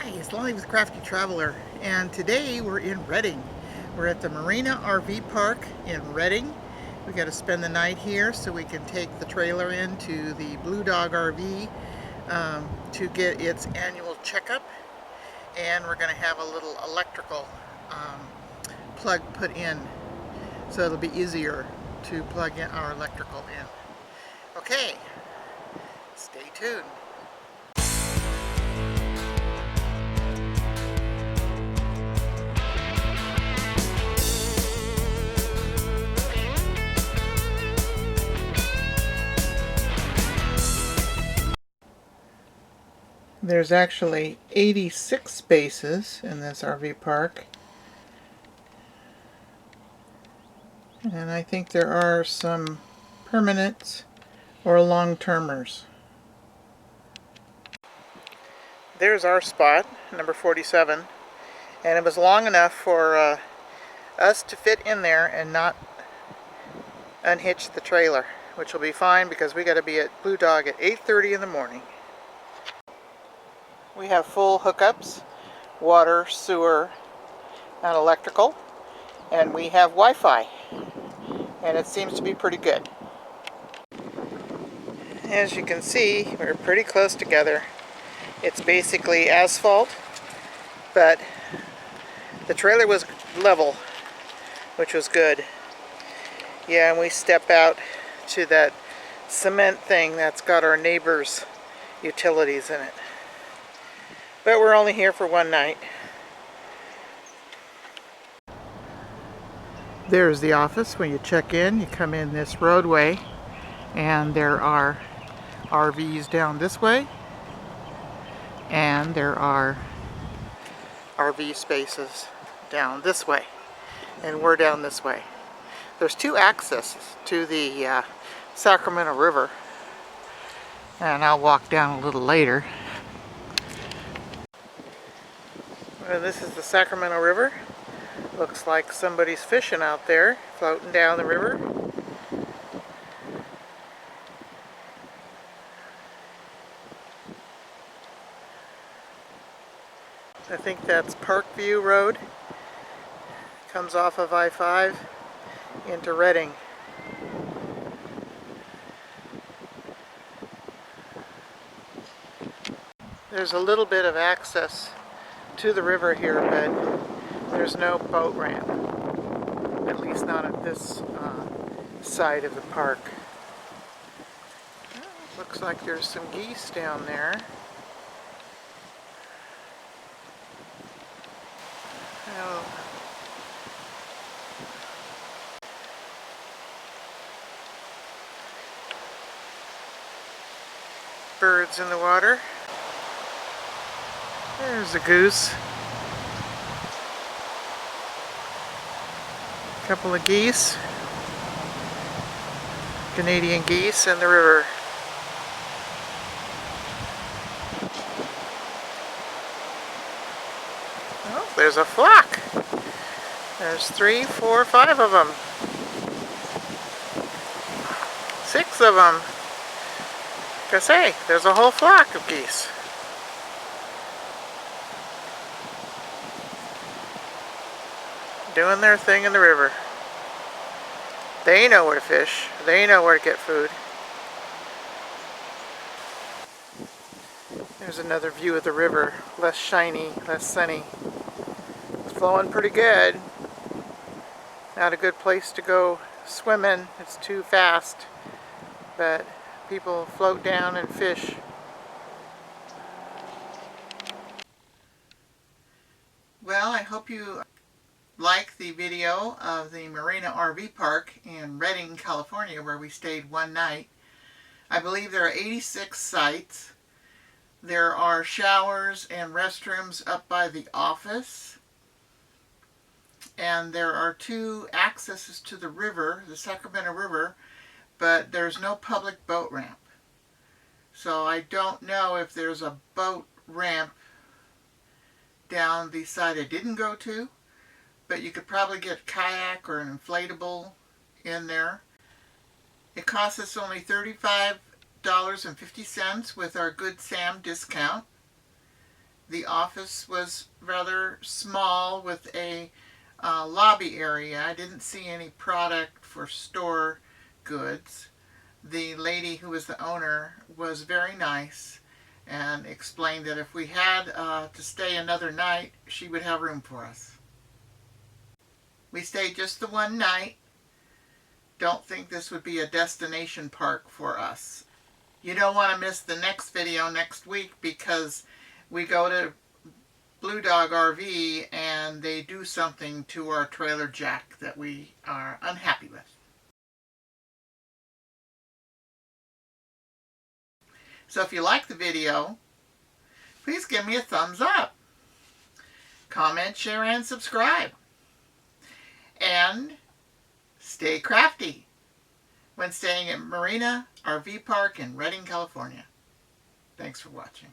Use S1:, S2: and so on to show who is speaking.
S1: Hi, it's Lonnie with Crafty Traveler, and today we're in Redding. We're at the Marina RV Park in Redding. We got to spend the night here so we can take the trailer into the Blue Dog RV to get its annual checkup, and we're going to have a little electrical plug put in, so it'll be easier to plug in our electrical in. Okay, stay tuned. There's actually 86 spaces in this RV park, and I think there are some permanents or long-termers. There's our spot, number 47, and it was long enough for us to fit in there and not unhitch the trailer, which will be fine because we got to be at Blue Dog at 8:30 in the morning. We have full hookups, water, sewer, and electrical, and we have Wi-Fi, and it seems to be pretty good. As you can see, we're pretty close together. It's basically asphalt, but the trailer was level, which was good. Yeah, and we step out to that cement thing that's got our neighbor's utilities in it. But we're only here for one night. There's the office. When you check in, you come in this roadway, and there are RVs down this way, and there are RV spaces down this way, and we're down this way. There's two accesses to the Sacramento River, and I'll walk down a little later. Well, this is the Sacramento River. Looks like somebody's fishing out there, floating down the river. I think that's Parkview Road. Comes off of I-5 into Redding. There's a little bit of access to the river here, but there's no boat ramp, at least not at this side of the park. Looks like there's some geese down there. Oh. Birds in the water. There's a goose. A couple of geese. Canadian geese in the river. Oh, there's a flock. There's 3, 4, 5 of them. 6 of them. Like I say, there's a whole flock of geese. Doing their thing in the river. They know where to fish. They know where to get food. There's another view of the river. Less shiny, less sunny. It's flowing pretty good. Not a good place to go swimming. It's too fast. But people float down and fish. Well, I hope you like the video of the Marina RV Park in Redding, California, where we stayed one night. I believe there are 86 sites. There are showers and restrooms up by the office. And there are 2 accesses to the river, the Sacramento River, but there's no public boat ramp. So I don't know if there's a boat ramp down the side I didn't go to. But you could probably get a kayak or an inflatable in there. It costs us only $35.50 with our Good Sam discount. The office was rather small with a lobby area. I didn't see any product for store goods. The lady who was the owner was very nice and explained that if we had to stay another night, she would have room for us. We stayed just the one night. Don't think this would be a destination park for us. You don't want to miss the next video next week because we go to Blue Dog RV and they do something to our trailer jack that we are unhappy with. So if you like the video, please give me a thumbs up. Comment, share, and subscribe. And stay crafty when staying at Marina RV Park in Redding, California. Thanks for watching.